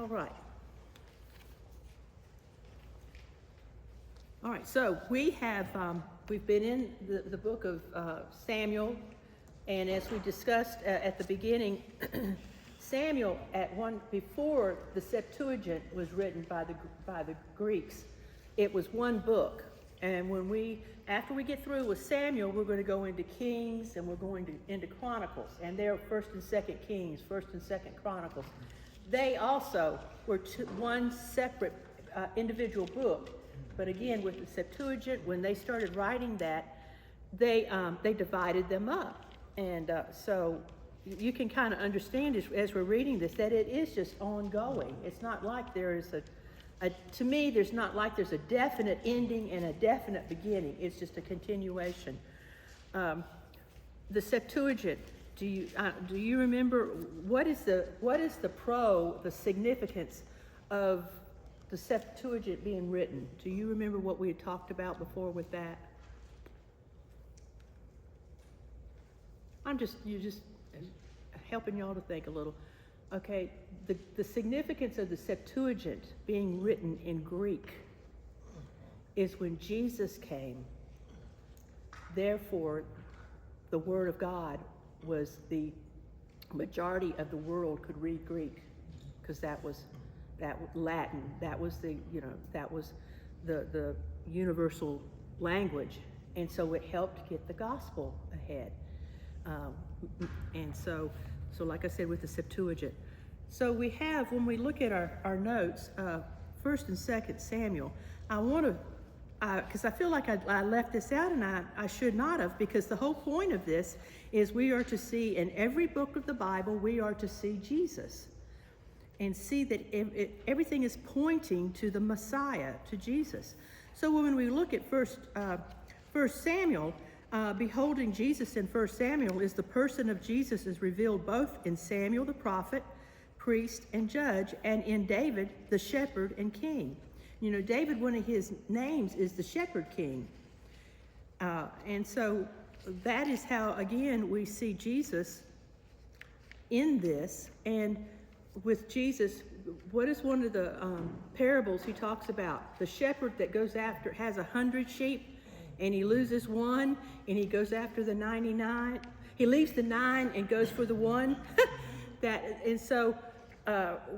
All right. All right, so we've been in the book of Samuel, and as we discussed at the beginning, Samuel before the Septuagint was written by the Greeks, it was one book. And after we get through with Samuel, we're going to go into Kings, and we're going into Chronicles, and they're 1st and 2nd Kings, 1st and 2nd Chronicles. They also were one separate individual book. But again, with the Septuagint, when they started writing that, they divided them up. And so you can kind of understand as we're reading this that it is just ongoing. It's not like there is to me, there's not like there's a definite ending and a definite beginning. It's just a continuation. The Septuagint, do you remember what is the significance of the Septuagint being written? Do you remember what we had talked about before with that? You're just helping y'all to think a little. Okay, the significance of the Septuagint being written in Greek is when Jesus came. Therefore, the Word of God was the majority of the world could read Greek, because that was Latin. That was the universal language, and so it helped get the gospel ahead. And so like I said, with the Septuagint. So we have, when we look at our notes, 1st and 2nd Samuel, I want to, because I feel like I left this out, and I should not have, because the whole point of this is we are to see in every book of the Bible, we are to see Jesus and see that everything is pointing to the Messiah, to Jesus. So when we look at First Samuel, beholding Jesus in 1 Samuel is the person of Jesus is revealed both in Samuel the prophet, priest, and judge, and in David the shepherd and king. You know, David, one of his names is the shepherd king. And so that is how, again, we see Jesus in this. And with Jesus, what is one of the parables he talks about? The shepherd that has 100 sheep, and he loses one, and he goes after the 99. He leaves the 9 and goes for the 1.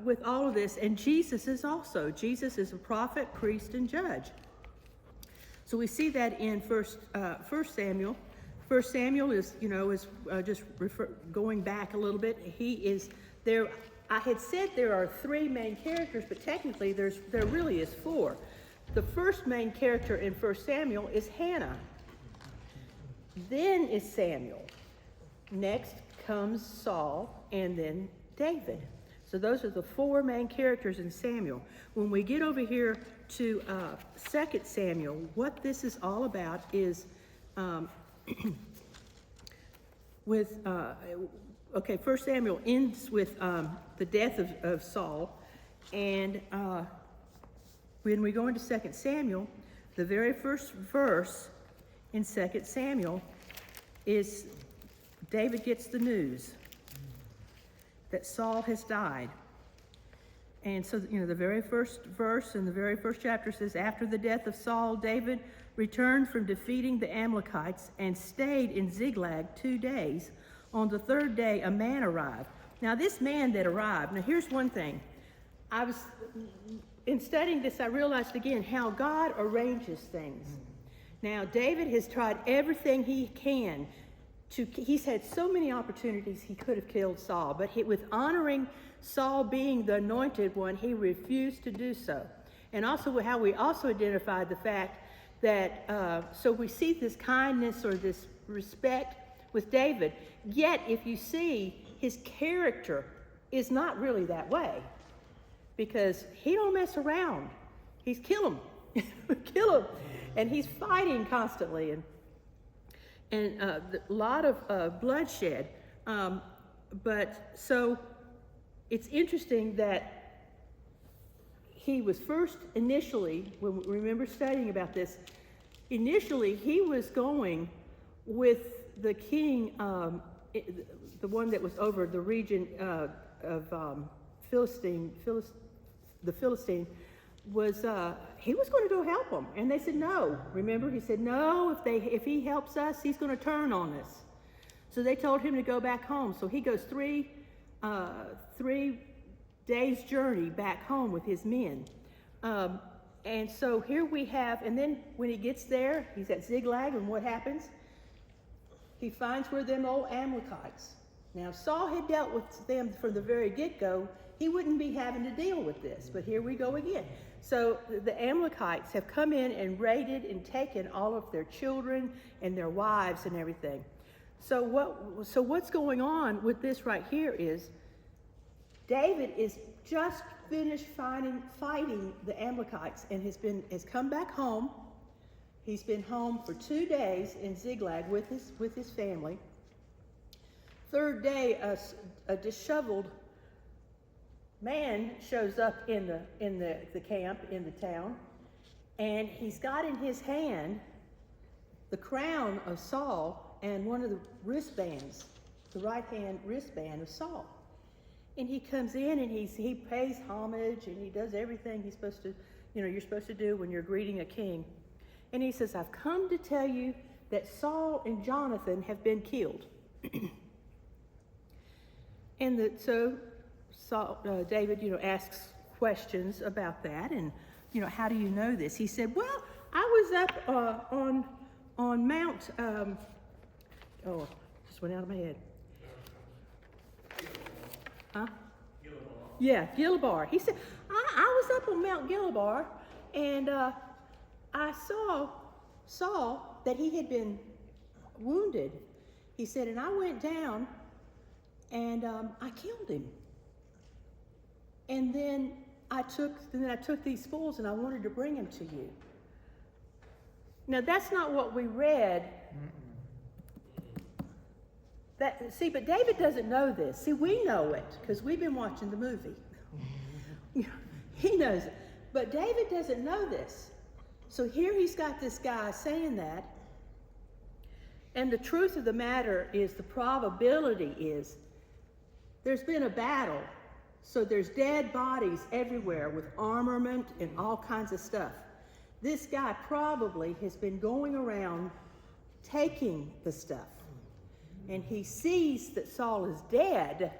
With all of this, and Jesus is a prophet, priest, and judge. So we see that in First Samuel. 1 Samuel is going back a little bit. He is there. I had said there are 3 main characters, but technically there really is 4. The first main character in 1 Samuel is Hannah. Then is Samuel. Next comes Saul, and then David. So those are the 4 main characters in Samuel. When we get over here to 2 Samuel, what this is all about is 1 Samuel ends with the death of Saul, and when we go into 2 Samuel, the very first verse in 2 Samuel is David gets the news that Saul has died. And so, the very first verse in the very first chapter says, after the death of Saul, David returned from defeating the Amalekites and stayed in Ziklag 2 days. On the 3rd day, a man arrived. Now, this man that arrived, now here's one thing. In studying this, I realized again how God arranges things. Now, David has tried everything he can he's had so many opportunities he could have killed Saul, but with honoring Saul being the anointed one, he refused to do so. And also how we also identified the fact that, so we see this kindness or this respect with David, yet if you see, his character is not really that way, because he don't mess around. He's kill him, and he's fighting constantly, and a lot of bloodshed. But so it's interesting that he was first initially, when we remember studying about this, initially he was going with the king, the one that was over the region of the Philistine, was he was going to go help them, and they said no. Remember, he said no. If he helps us, he's going to turn on us. So they told him to go back home. So he goes 3 days journey back home with his men. And so here we have, and then when he gets there, he's at Ziklag, and what happens? He finds where them old Amalekites. Now, if Saul had dealt with them from the very get-go, he wouldn't be having to deal with this, but here we go again. So the Amalekites have come in and raided and taken all of their children and their wives and everything. So what's going on with this right here is David is just finished fighting the Amalekites and has come back home. He's been home for 2 days in Ziklag with his family. Third day, a disheveled man shows up in the camp in the town, and he's got in his hand the crown of Saul and one of the wristbands, the right hand wristband of Saul. And he comes in and he pays homage and he does everything he's supposed to, you're supposed to do when you're greeting a king. And he says, I've come to tell you that Saul and Jonathan have been killed. And so David, asks questions about that, and how do you know this? He said, well, I was up on Mount. Just went out of my head. Huh? Gilboar. Yeah, Gilboar. He said, I was up on Mount Gilboar, and I saw that he had been wounded. He said, and I went down, and I killed him. And then I took these spoils and I wanted to bring them to you. Now that's not what we read. But David doesn't know this. See, we know it because we've been watching the movie. He knows it. But David doesn't know this. So here he's got this guy saying that. And the truth of the matter is, the probability is, there's been a battle. So there's dead bodies everywhere with armament and all kinds of stuff. This guy probably has been going around taking the stuff. And he sees that Saul is dead,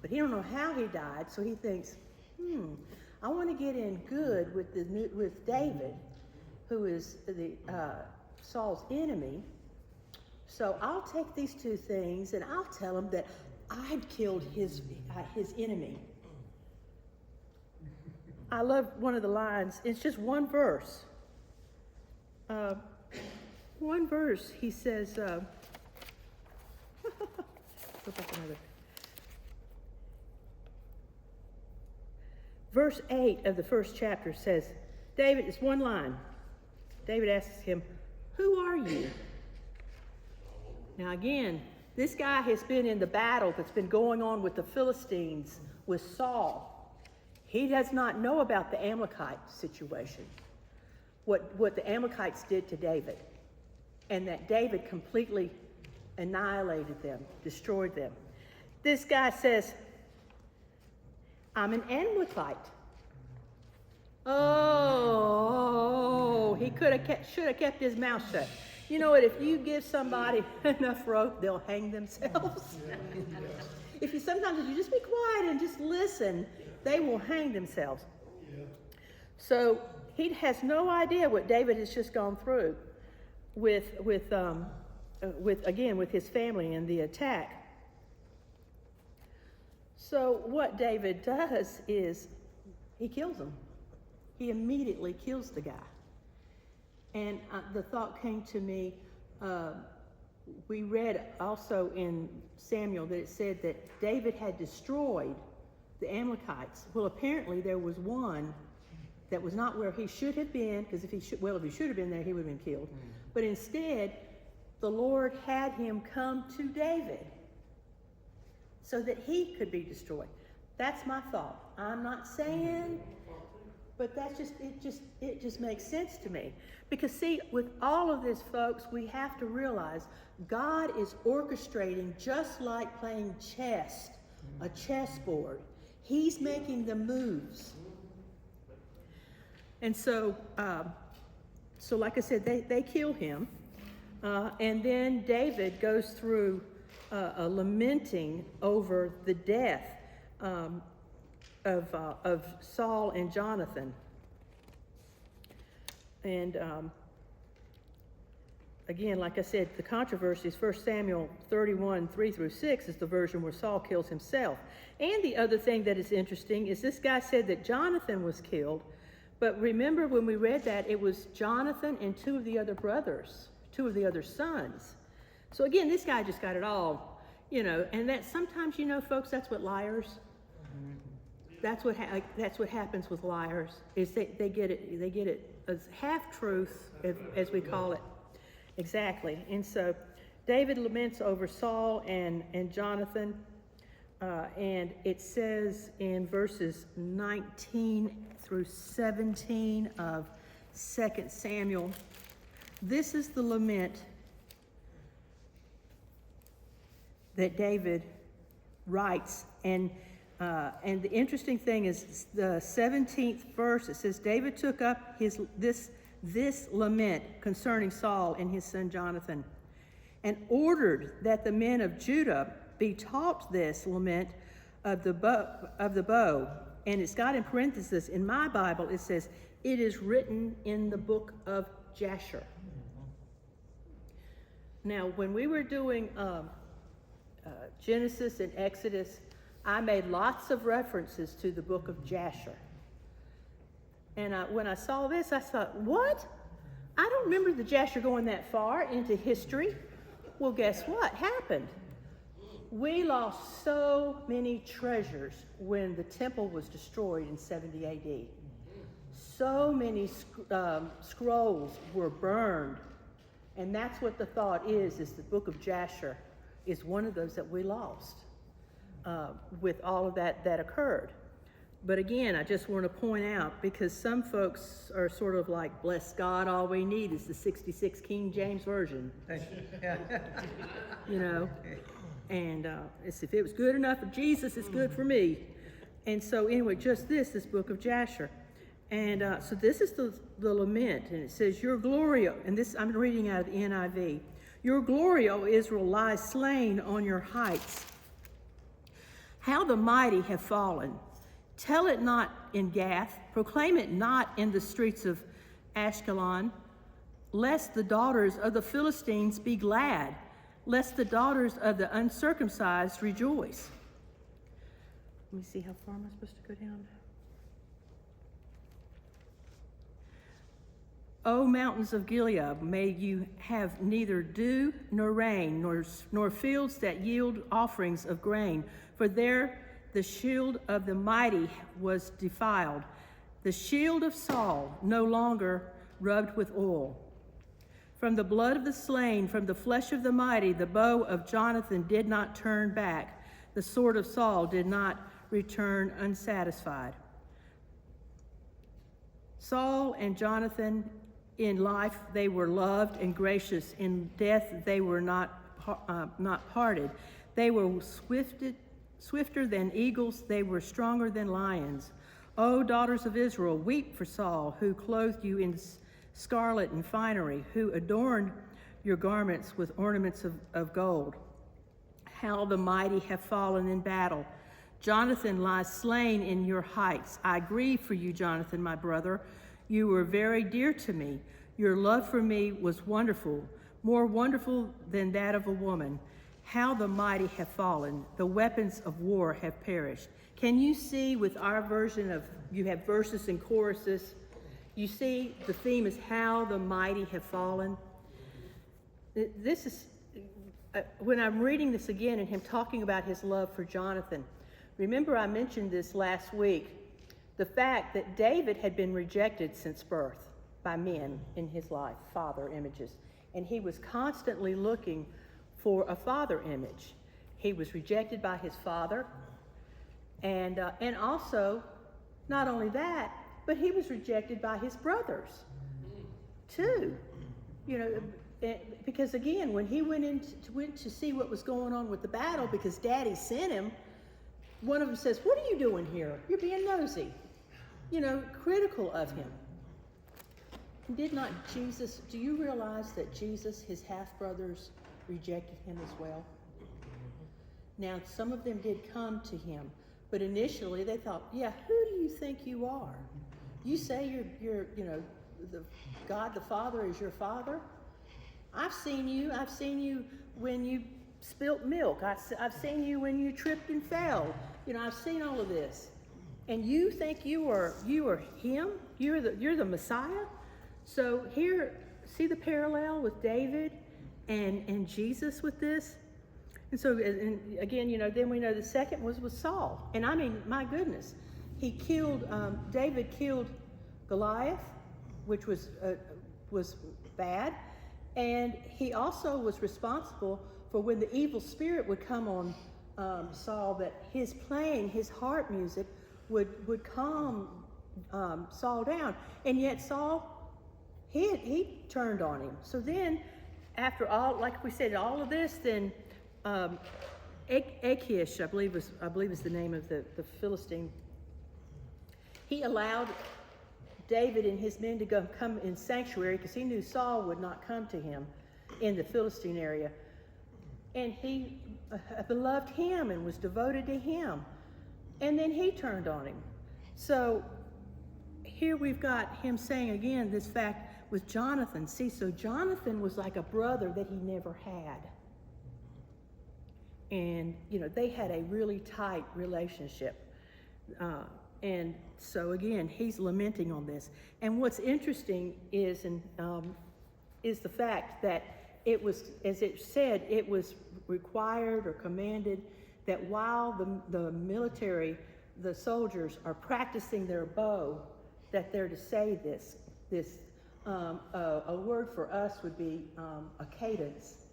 but he don't know how he died, so he thinks, I want to get in good with David, who is Saul's enemy. So I'll take these 2 things and I'll tell him that I'd killed his enemy. I love one of the lines. It's just one verse. He says, go back another. Verse 8 of the first chapter says, David, it's one line. David asks him, who are you? Now again, this guy has been in the battle that's been going on with the Philistines, with Saul. He does not know about the Amalekite situation, what the Amalekites did to David, and that David completely annihilated them, destroyed them. This guy says, I'm an Amalekite. Oh, he should have kept his mouth shut. You know what? If you give somebody enough rope, they'll hang themselves. Sometimes if you just be quiet and just listen, they will hang themselves. Yeah. So he has no idea what David has just gone through with his family and the attack. So what David does is he kills him. He immediately kills the guy. And the thought came to me, we read also in Samuel that it said that David had destroyed the Amalekites. Well, apparently there was one that was not where he should have been, because if he should have been there, he would have been killed. But instead, the Lord had him come to David so that he could be destroyed. That's my thought. I'm not saying, but it just makes sense to me. Because see, with all of this, folks, we have to realize God is orchestrating just like playing chess, a chessboard. He's making the moves. And so, like I said, they kill him. And then David goes through a lamenting over the death of Saul and Jonathan. And again, like I said, the controversy is 1 Samuel 31, 3 through 6 is the version where Saul kills himself. And the other thing that is interesting is this guy said that Jonathan was killed, but remember when we read that, it was Jonathan and two of the other brothers, two of the other sons. So again, this guy just got it all, and that sometimes, folks, that's what liars, that's what happens with liars, is they get it as half-truth, as we call it. Exactly. And so David laments over Saul and Jonathan, and it says in verses 19 through 17 of 2 Samuel, this is the lament that David writes. And the interesting thing is the 17th verse, it says, David took up this lament concerning Saul and his son Jonathan, and ordered that the men of Judah be taught this lament of the bow. And it's got in parentheses, in my Bible, it says, it is written in the book of Jasher. Now, when we were doing Genesis and Exodus, I made lots of references to the book of Jasher. And when I saw this, I thought, what? I don't remember the Jasher going that far into history. Well, guess what happened? We lost so many treasures when the temple was destroyed in 70 AD. So many scrolls were burned. And that's what the thought is the book of Jasher is one of those that we lost with all of that occurred. But again, I just want to point out, because some folks are sort of like, bless God, all we need is the 66 King James Version. And it's, if it was good enough for Jesus, it's good for me. And so anyway, just this book of Jasher. And so this is the lament, and it says, your glory, and this I'm reading out of the NIV, your glory, O Israel, lies slain on your heights. How the mighty have fallen. Tell it not in Gath, proclaim it not in the streets of Ashkelon, lest the daughters of the Philistines be glad, lest the daughters of the uncircumcised rejoice. Let me see, how far am I supposed to go down? O mountains of Gilead, may you have neither dew nor rain, nor fields that yield offerings of grain, for there the shield of the mighty was defiled, the shield of Saul no longer rubbed with oil. From the blood of the slain, from the flesh of the mighty, the bow of Jonathan did not turn back, the sword of Saul did not return unsatisfied. Saul and Jonathan, in life they were loved and gracious, in death they were not parted. They were swifter than eagles, they were stronger than lions. O daughters of Israel, weep for Saul, who clothed you in scarlet and finery, who adorned your garments with ornaments of gold. How the mighty have fallen in battle. Jonathan lies slain in your heights. I grieve for you, Jonathan, my brother. You were very dear to me. Your love for me was wonderful, more wonderful than that of a woman. How the mighty have fallen. The weapons of war have perished. Can you see with our version of, you have verses and choruses, you see the theme is how the mighty have fallen. This is, when I'm reading this again and him talking about his love for Jonathan, remember I mentioned this last week, the fact that David had been rejected since birth by men in his life, father images, and he was constantly looking for a father image. He was rejected by his father, and also, not only that, but he was rejected by his brothers, too. Because again, when he went to see what was going on with the battle, because Daddy sent him, one of them says, "What are you doing here? You're being nosy." You know, critical of him. Did not Jesus, do you realize that Jesus, his half-brothers, rejected him as well? Now, some of them did come to him, but initially they thought, yeah, who do you think you are? You say you're God the Father is your father? I've seen you when you spilt milk. I've seen you when you tripped and fell. You know, I've seen all of this. And you think you are him? You're the Messiah? So here, see the parallel with David and Jesus with this? And so, and again, you know, then we know the second was with Saul. And I mean, my goodness, David killed Goliath, which was bad. And he also was responsible for when the evil spirit would come on Saul, that his playing, his harp music would calm Saul down. And yet Saul, he turned on him. So then, after all, like we said, all of this, then Achish, I believe is the name of the Philistine. He allowed David and his men to come in sanctuary because he knew Saul would not come to him in the Philistine area. And he beloved him and was devoted to him. And then he turned on him. So here we've got him saying again this fact with Jonathan. See, so Jonathan was like a brother that he never had. And, you know, they had a really tight relationship. And so again, he's lamenting on this. And what's interesting is the fact that it was, as it said, it was required or commanded that while the military, the soldiers are practicing their bow, that they're to say this. A word for us would be a cadence.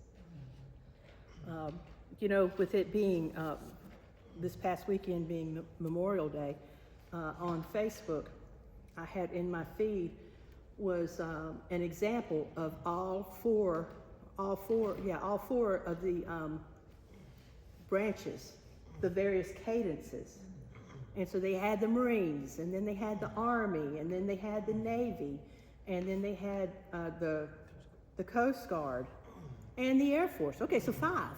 You know, with it being this past weekend being Memorial Day, on Facebook, I had in my feed was an example of all four of the branches, the various cadences. And so they had the Marines, and then they had the Army, and then they had the Navy, and then they had the Coast Guard, and the Air Force. Okay, so 5.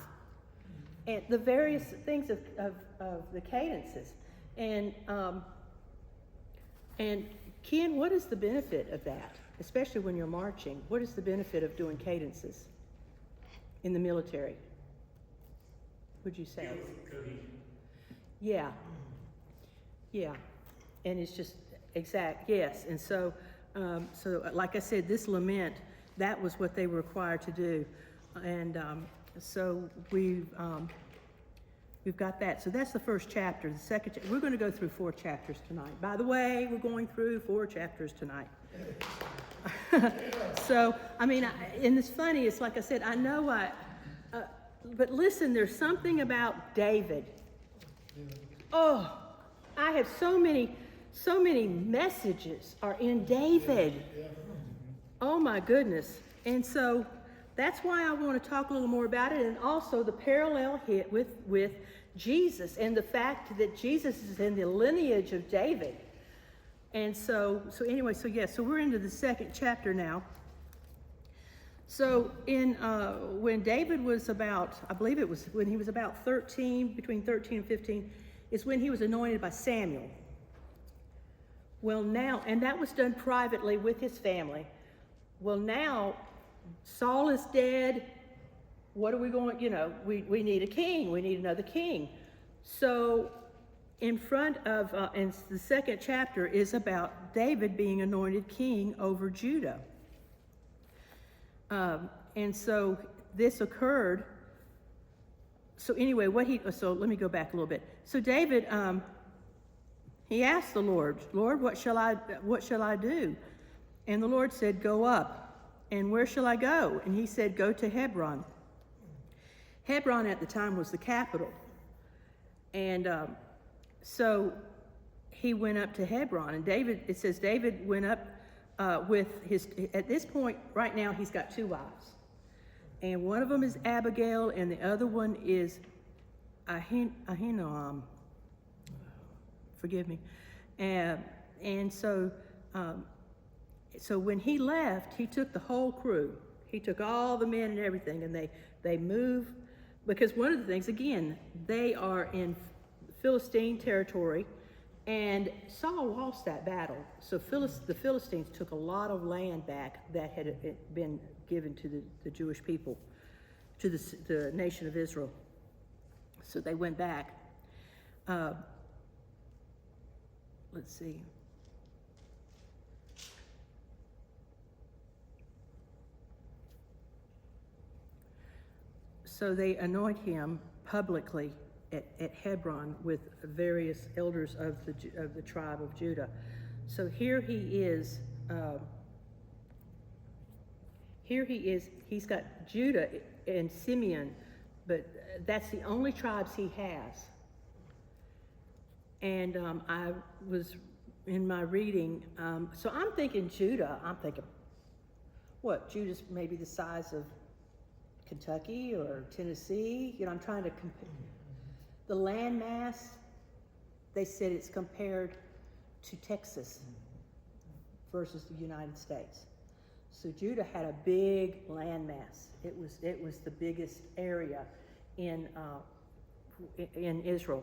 And the various things of the cadences. And Ken, what is the benefit of that? Especially when you're marching, what is the benefit of doing cadences in the military? Would you say? Yeah. Yeah. And it's just exact, yes. And so, like I said, this lament, that was what they were required to do. And so we've got that. So that's the first chapter. The second, we're going to go through 4 chapters tonight. By the way, we're going through 4 chapters tonight. So, I mean, and it's funny, it's like I said, I know but listen, there's something about David. Oh, I have so many messages are in David. Oh my goodness. And so that's why I want to talk a little more about it, and also the parallel hit with Jesus and the fact that Jesus is in the lineage of David. And so anyway, so we're into the second chapter now. So when David was about, I believe it was when he was about 13, between 13 and 15, is when he was anointed by Samuel. Well now, and that was done privately with his family. Well now, Saul is dead. What are we going, we need a king. We need another king. So in front of, and the second chapter is about David being anointed king over Judah. And so this occurred. So anyway, so let me go back a little bit. So David, he asked the Lord, what shall I do? And the Lord said, go up. And where shall I go? And he said, go to Hebron. Hebron at the time was the capital. And so he went up to Hebron. And David, it says David went up with his, at this point, right now, he's got 2 wives. And one of them is Abigail, and the other one is Ahinoam. forgive me. And so, so when he left, he took the whole crew. He took all the men and everything, and they moved, because one of the things, again, they are in Philistine territory, and Saul lost that battle. So the Philistines took a lot of land back that had been given to the Jewish people, to the nation of Israel. So they went back. Let's see. So they anoint him publicly at Hebron with various elders of the tribe of Judah. So here he is. He's got Judah and Simeon, but that's the only tribes he has. And I was in my reading, so I'm thinking Judah. I'm thinking, what? Judah's maybe the size of Kentucky or Tennessee. You know, I'm trying to compare. The land mass, they said it's compared to Texas versus the United States. So Judah had a big land mass. It was the biggest area in Israel.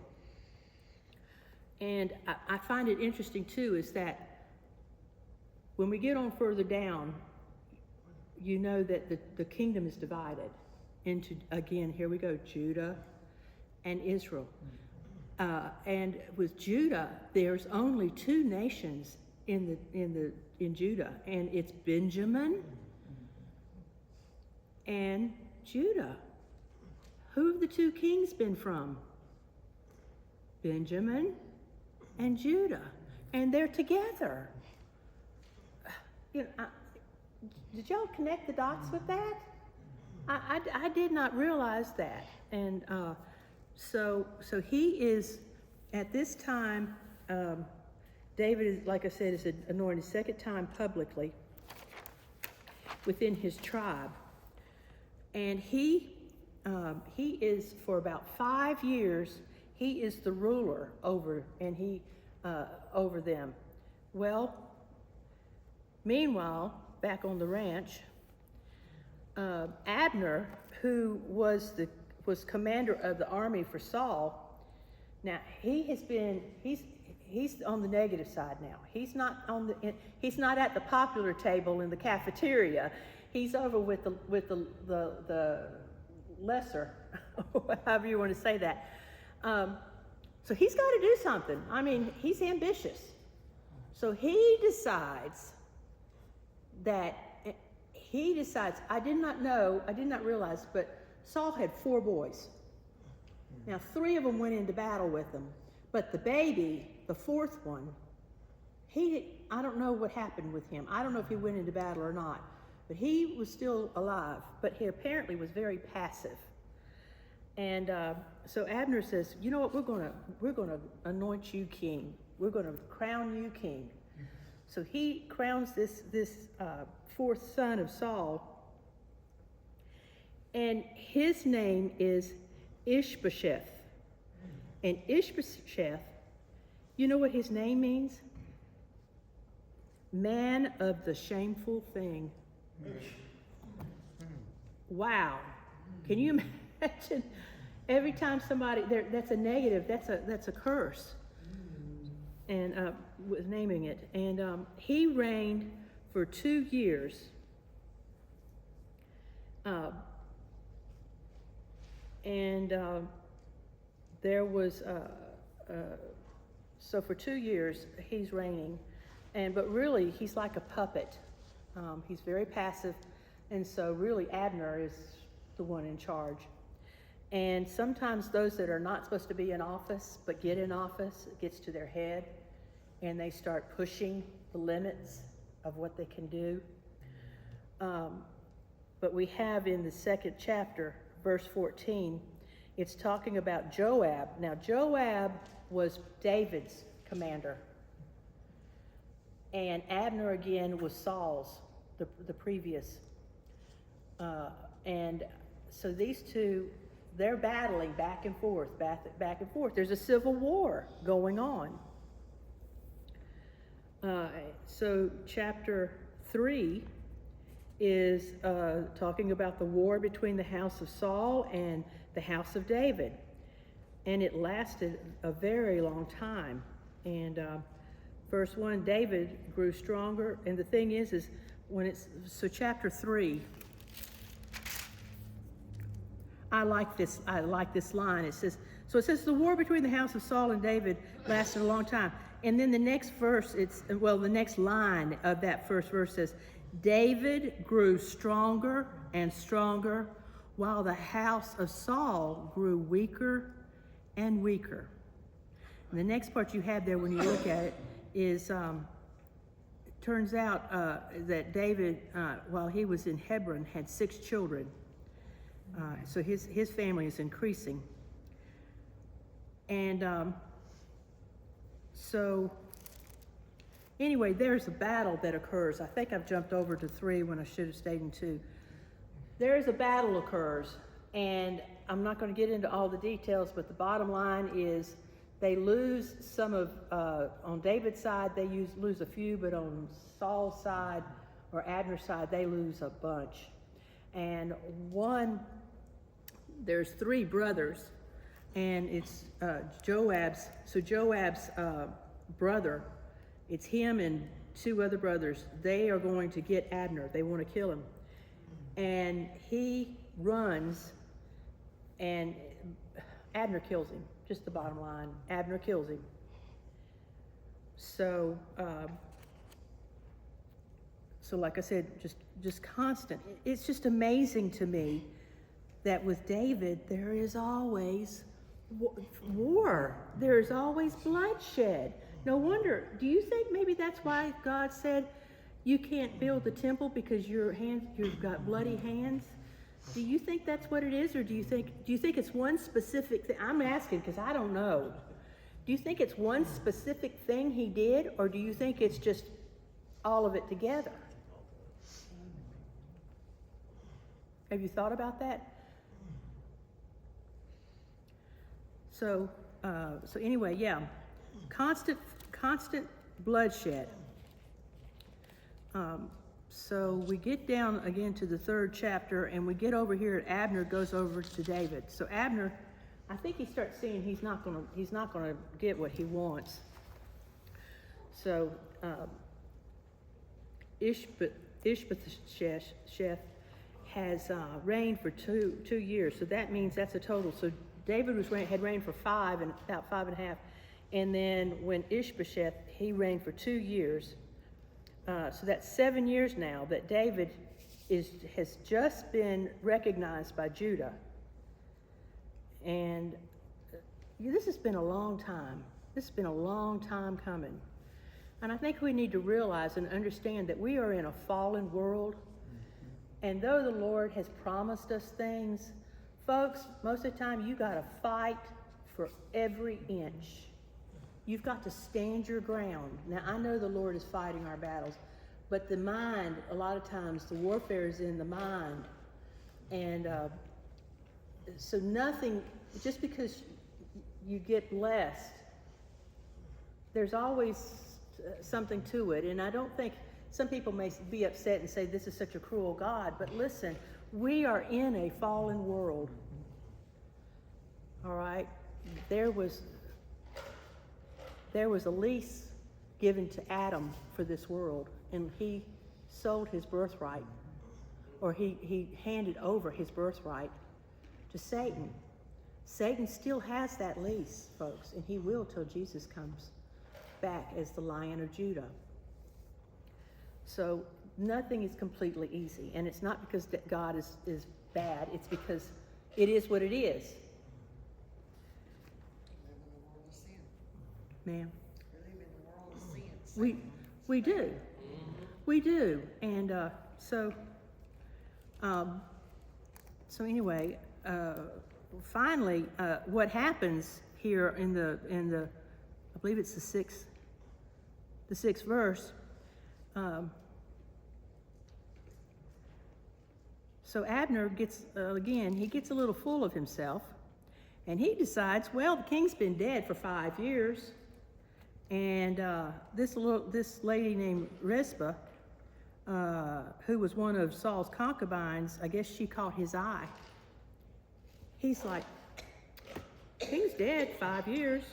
And I find it interesting too is that when we get on further down, you know that the kingdom is divided into, again, here we go, Judah and Israel. And with Judah, there's only two nations in Judah, and it's Benjamin and Judah. Who have the two kings been from? Benjamin and Judah, and they're together. You know, did y'all connect the dots with that? I did not realize that, and so he is at this time. David is, like I said, is anointed second time publicly within his tribe, and he is for about 5 years. He is the ruler over them. Well, meanwhile, back on the ranch, Abner, who was commander of the army for Saul, now he's on the negative side now. He's not at the popular table in the cafeteria. He's over with the lesser, however you want to say that. So he's got to do something. I mean, he's ambitious. So he decides, I did not realize, but Saul had 4 boys. Now, 3 of them went into battle with him, but the baby, the 4th one, I don't know what happened with him. I don't know if he went into battle or not, but he was still alive, but he apparently was very passive. And so Abner says, you know what, we're gonna anoint you king. We're gonna crown you king. So he crowns this 4th son of Saul, and his name is Ishbosheth. And Ishbosheth, you know what his name means? Man of the shameful thing. Wow. Can you imagine? Every time somebody, that's a negative, that's a curse. And was naming it. And he reigned for 2 years. There was, so for 2 years he's reigning, but really he's like a puppet. He's very passive, and so really Abner is the one in charge. And sometimes those that are not supposed to be in office but get in office, it gets to their head, and they start pushing the limits of what they can do. But we have in the 2nd chapter, verse 14, it's talking about Joab. Now, Joab was David's commander, and Abner again was Saul's, the previous. And so these two, they're battling back and forth. There's a civil war going on. So chapter 3 is talking about the war between the house of Saul and the house of David. And it lasted a very long time. And verse 1, David grew stronger. And the thing is when it's, so chapter 3, I like this line. It says, the war between the house of Saul and David lasted a long time. And then the next verse, the next line of that first verse says, David grew stronger and stronger, while the house of Saul grew weaker and weaker. And the next part you have there when you look at it is, it turns out that David, while he was in Hebron, had 6 children. So his family is increasing. And so anyway, there's a battle that occurs. I think I've jumped over to 3 when I should have stayed in 2. There's a battle occurs, and I'm not going to get into all the details, but the bottom line is they lose some of, on David's side, they lose a few, but on Saul's side or Abner's side, they lose a bunch. And there's 3 brothers, and it's Joab's brother, it's him and 2 other brothers. They are going to get Abner. They want to kill him. And he runs, and Abner kills him. Just the bottom line. Abner kills him. So, like I said, just constant. It's just amazing to me that with David, there is always war. There is always bloodshed. No wonder. Do you think maybe that's why God said you can't build the temple because you've got bloody hands? Do you think that's what it is, or do you think it's one specific thing? I'm asking because I don't know. Do you think it's one specific thing he did, or do you think it's just all of it together? Have you thought about that? So anyway, yeah, constant bloodshed. So we get down again to the 3rd chapter, and we get over here, and Abner goes over to David. So Abner, I think he starts seeing he's not gonna get what he wants. So Ishbosheth has reigned for two years. So that means that's a total. So David had reigned for 5 and about 5.5, and then when Ishbosheth, he reigned for 2 years. So that's 7 years now that David has just been recognized by Judah. And this has been a long time. This has been a long time coming. And I think we need to realize and understand that we are in a fallen world. And though the Lord has promised us things, folks, most of the time you got to fight for every inch. You've got to stand your ground. Now, I know the Lord is fighting our battles, but the mind, a lot of times, the warfare is in the mind. And so nothing, just because you get blessed, there's always something to it. And I don't think, some people may be upset and say, this is such a cruel God, but listen, we are in a fallen world. All right? There was a lease given to Adam for this world, and he sold his birthright, or he handed over his birthright to Satan. Satan still has that lease, folks, and he will till Jesus comes back as the Lion of Judah. So nothing is completely easy, and it's not because that God is bad, it's because it is what it is. Ma'am? We do. We do. And so anyway, finally, what happens here in the I believe it's the sixth verse. So Abner gets he gets a little full of himself, and he decides, well, the king's been dead for 5 years, And this lady named Rizpah, who was one of Saul's concubines, I guess she caught his eye. He's like, King's dead 5 years.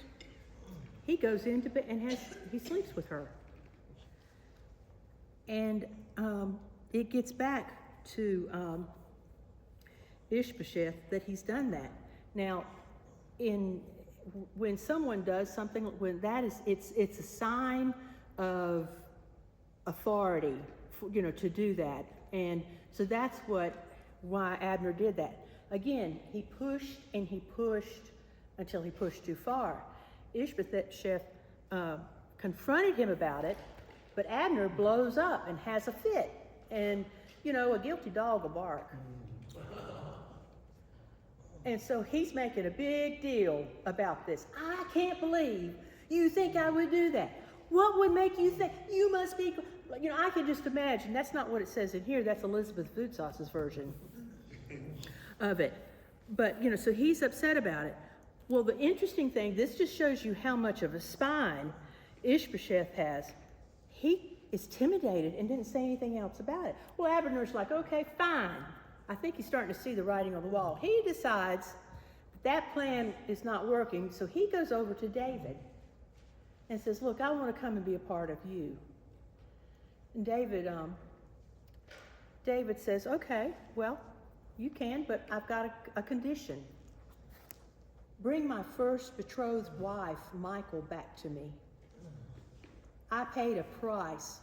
He goes into bed and he sleeps with her. And it gets back to Ishbosheth that he's done that. Now, when someone does something, it's a sign of authority, to do that. And so that's why Abner did that. Again, he pushed and he pushed until he pushed too far. Ishbosheth confronted him about it, but Abner blows up and has a fit. And, a guilty dog will bark. And so he's making a big deal about this. I can't believe you think I would do that. What would make you think? You must be, I can just imagine. That's not what it says in here. That's Elizabeth Vootsauce's version of it. But, so he's upset about it. Well, the interesting thing, this just shows you how much of a spine Ishbosheth has. He is intimidated and didn't say anything else about it. Well, Abner's like, okay, fine. I think he's starting to see the writing on the wall. He decides that plan is not working, so he goes over to David and says, look, I want to come and be a part of you. And David says, okay, well, you can, but I've got a condition. Bring my first betrothed wife, Michal, back to me. I paid a price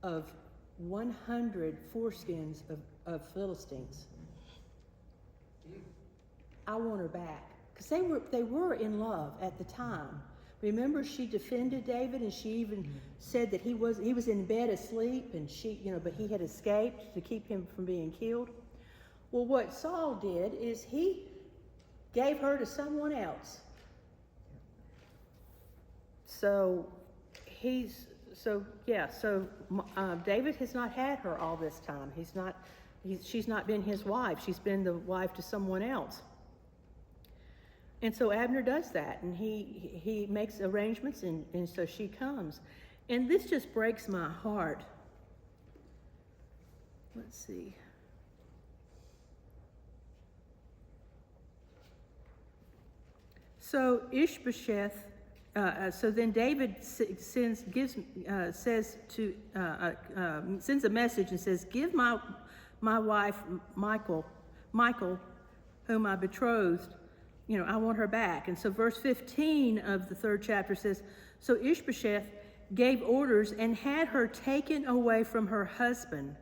of 100 foreskins of Philistines. I want her back. Because they were in love at the time. Remember, she defended David, and she even said that he was in bed asleep, and but he had escaped to keep him from being killed. Well, what Saul did is he gave her to someone else. So David has not had her all this time. She's not been his wife. She's been the wife to someone else. And so Abner does that, and he makes arrangements, and so she comes. And this just breaks my heart. Let's see. So Ishbosheth, so then David sends a message and says, give my wife Michal, whom I betrothed, I want her back. And so verse 15 of the 3rd chapter says, so Ishbosheth gave orders and had her taken away from her husband.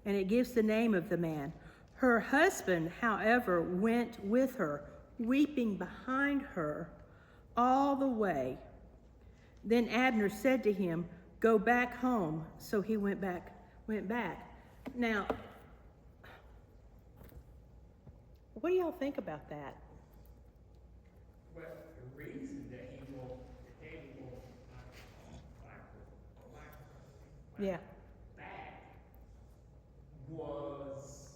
And it gives the name of the man. Her husband, however, went with her, weeping behind her all the way. Then Abner said to him, go back home. So he went back. Now, what do y'all think about that? Well, the reason that he will back was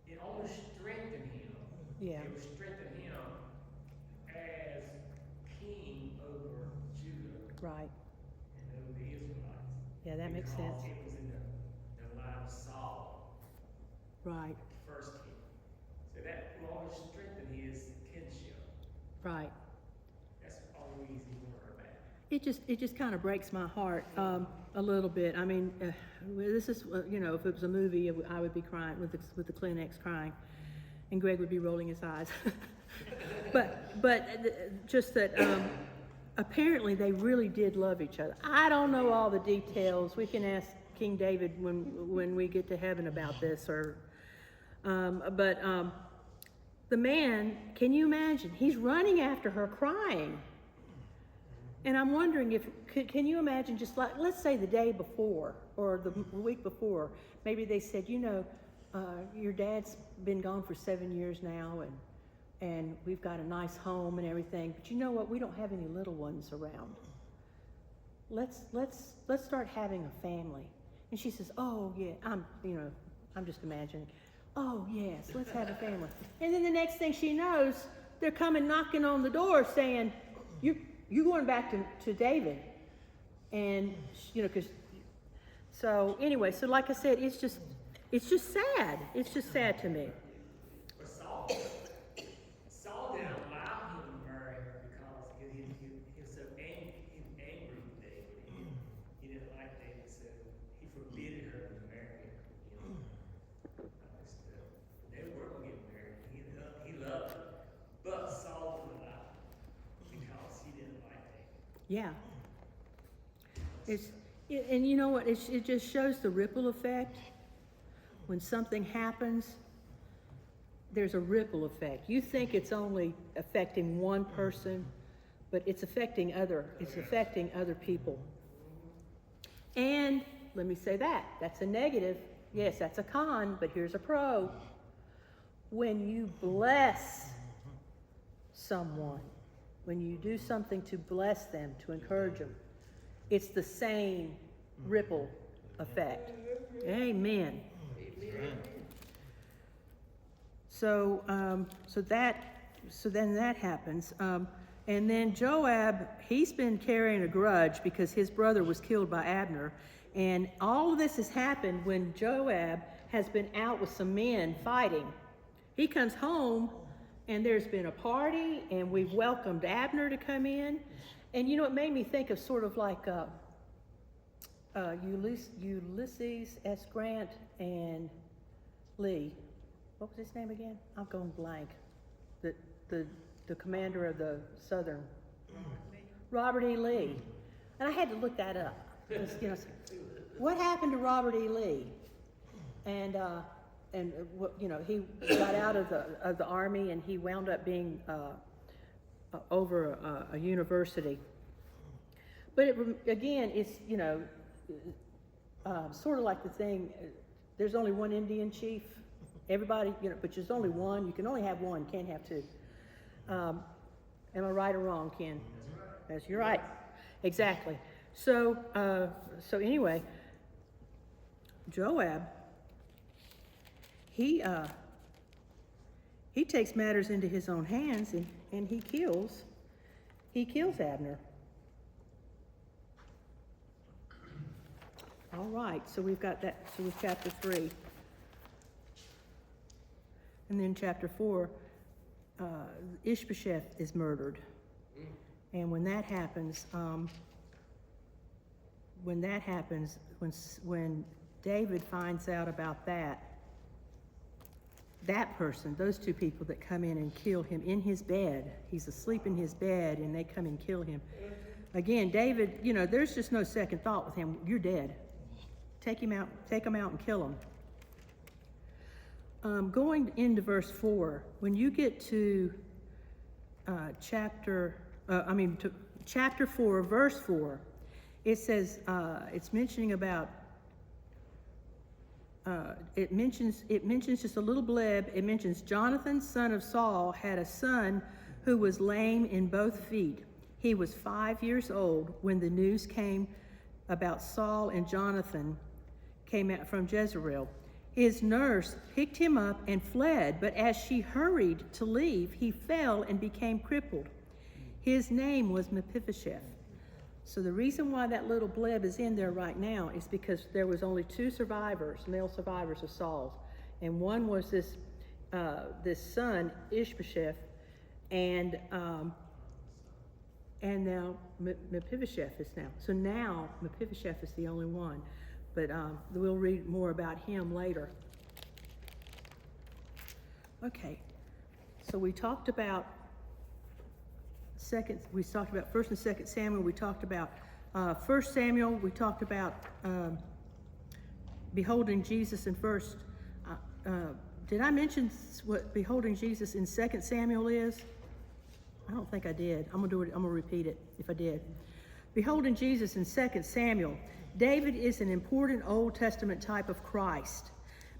it only strengthened him. Yeah. It would strengthen him as king over Judah. Right. And over the Israelites. Yeah, that makes Because sense. it was in the line of Saul, Right. the first king. So that will always strengthen his kinship. Right. That's the only reason he wanted her back. It just kind of breaks my heart a little bit. I mean, this is if it was a movie, I would be crying with the Kleenex crying, and Greg would be rolling his eyes. but just that apparently they really did love each other. I don't know all the details. We can ask King David when we get to heaven about this. But the man, can you imagine? He's running after her crying. And I'm wondering can you imagine just like, let's say the day before or the week before, maybe they said, your dad's been gone for 7 years now and we've got a nice home and everything, but you know what? We don't have any little ones around. Let's start having a family. And she says, oh yeah, I'm just imagining. Oh yes, let's have a family. And then the next thing she knows, they're coming knocking on the door saying, you going back to David, and so anyway, so like I said, it's just sad. It's just sad to me. But Saul didn't allow him to marry her because he was so angry with David. He didn't like David, so he forbidden her to marry him. They were going to get married. He loved her. But Saul didn't allow it because he didn't like David. Yeah. And you know what? It just shows the ripple effect. When something happens, there's a ripple effect. You think it's only affecting one person, but it's affecting other people. And let me say that's a negative. Yes, that's a con, but here's a pro. When you bless someone, when you do something to bless them, to encourage them, it's the same ripple effect. Amen. So then that happens. And then Joab, he's been carrying a grudge because his brother was killed by Abner. And all of this has happened when Joab has been out with some men fighting. He comes home and there's been a party and we've welcomed Abner to come in. And you know, it made me think of sort of like Ulysses S. Grant and Lee. What was his name again? I'm going blank. The commander of the Southern. Robert E. Lee. And I had to look that up. What happened to Robert E. Lee? And he got out of the army and he wound up being over a university. But it's sort of like the thing. There's only one Indian chief. Everybody, but there's only one. You can only have one. Can't have two. Am I right or wrong, Ken? Yes, you're right. Exactly. So anyway, Joab, he takes matters into his own hands and he kills Abner. All right, so we've got that. So with chapter 3. And then chapter 4, Ishbosheth is murdered. And when that happens, when David finds out about that person, those two people that come in and kill him in his bed, he's asleep in his bed and they come and kill him. Again, David, there's just no second thought with him. You're dead. Take him out and kill him. Going into verse 4, when you get to chapter 4, verse 4, it says, it's mentioning about, it mentions just a little blib. It mentions Jonathan, son of Saul, had a son who was lame in both feet. He was 5 years old when the news came about Saul and Jonathan came out from Jezreel. His nurse picked him up and fled, but as she hurried to leave, he fell and became crippled. His name was Mephibosheth. So the reason why that little bleb is in there right now is because there was only two survivors, male survivors of Saul's, and one was this son Ishbosheth, and now Mephibosheth is now. So now Mephibosheth is the only one. But we'll read more about him later. Okay, so we talked about First and Second Samuel. We talked about 1 Samuel. We talked about beholding Jesus in First. Did I mention what beholding Jesus in 2 Samuel is? I don't think I did. I'm gonna do it. I'm gonna repeat it if I did. Beholding Jesus in 2 Samuel. David is an important Old Testament type of Christ.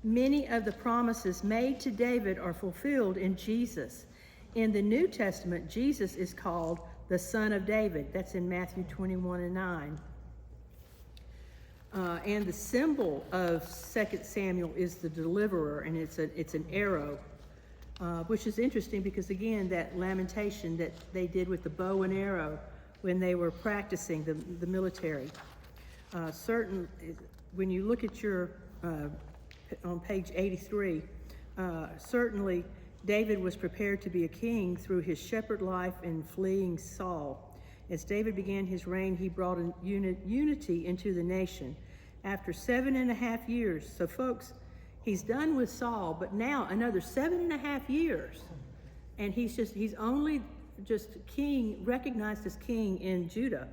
Many of the promises made to David are fulfilled in Jesus. In the New Testament, Jesus is called the Son of David. That's in Matthew 21:9. And the symbol of 2 Samuel is the deliverer, and it's an arrow, which is interesting because, again, that lamentation that they did with the bow and arrow when they were practicing the military. When you look at your, on page 83, certainly David was prepared to be a king through his shepherd life in fleeing Saul. As David began his reign, he brought unity into the nation. After 7.5 years, so folks, he's done with Saul, but now another 7.5 years, and he's only just king, recognized as king in Judah.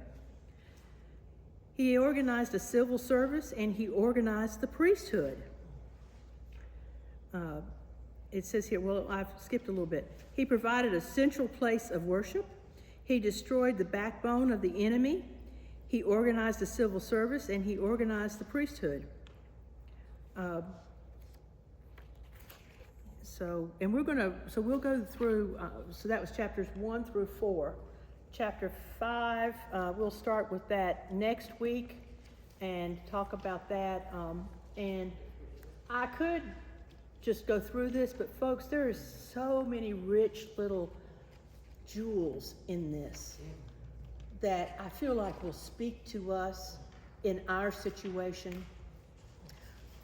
He organized a civil service and he organized the priesthood. It says here, well, I've skipped a little bit. He provided a central place of worship. He destroyed the backbone of the enemy. He organized a civil service and he organized the priesthood. We'll go through, so that was chapters 1 through 4. Chapter 5, we'll start with that next week and talk about that. And I could just go through this, but folks, there is so many rich little jewels in this that I feel like will speak to us in our situation.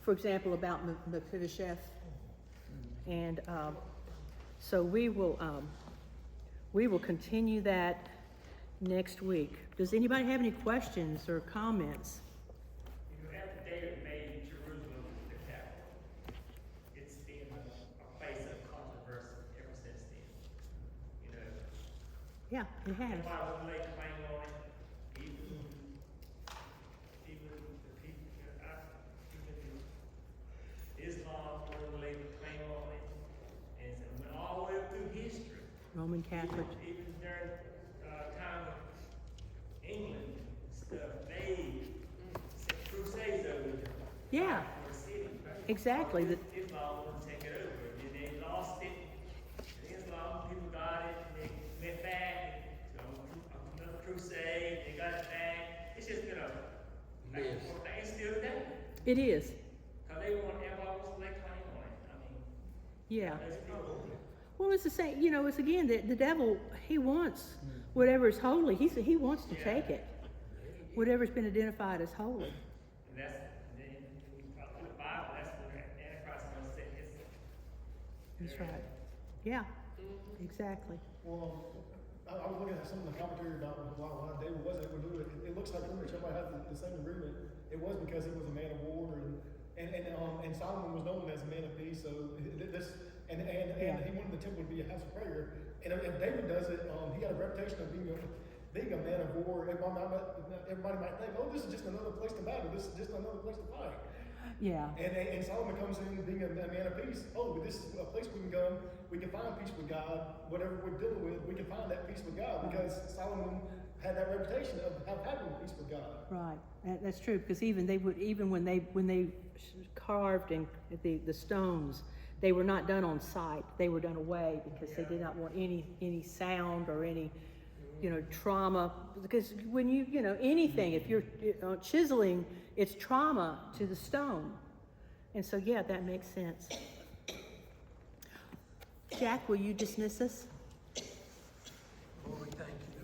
For example, about Mephibosheth. And so we will continue that next week. Does anybody have any questions or comments? You know, after David made Jerusalem the capital, it's been a place of controversy ever since then. You know, Yeah, it has. everybody would lay claim on it, even the people, even Islam would lay claim on it, and so went all the way through history. Roman Catholic. Even during time of England stuff, they sent crusades over the Yeah, city. exactly. Islam wouldn't take it over. And they lost it. The Islam people got it, and they went back to another crusade. They got it back. It's just been a back and forth thing. It's still there. It is. Because they want everybody wants to lay claim on it. I mean, Yeah. there's people. Well, it's the same, it's again, the devil, he wants whatever is holy. He wants to take it. Whatever's been identified as holy. And that's, then, in the Bible, that's what Antichrist is going to say. That's right. Yeah, exactly. Well, I was looking at some of the commentary about why David was able to do it. It looks like pretty much everybody has the same agreement. It was because he was a man of war, and Solomon was known as a man of peace. So he wanted the temple to be a house of prayer. And if David does it, he got a reputation of being a man of war. Everybody might think, oh, this is just another place to battle. This is just another place to fight. Yeah. And Solomon comes in being a man of peace. Oh, this is a place we can go. We can find peace with God. Whatever we're dealing with, we can find that peace with God because Solomon had that reputation of having peace with God. Right. That's true, because when they carved and the stones, they were not done on site. They were done away because they did not want any sound or any trauma. Because when anything, if you're chiseling, it's trauma to the stone. And so, yeah, that makes sense. Jack, will you dismiss us? Lord, we thank you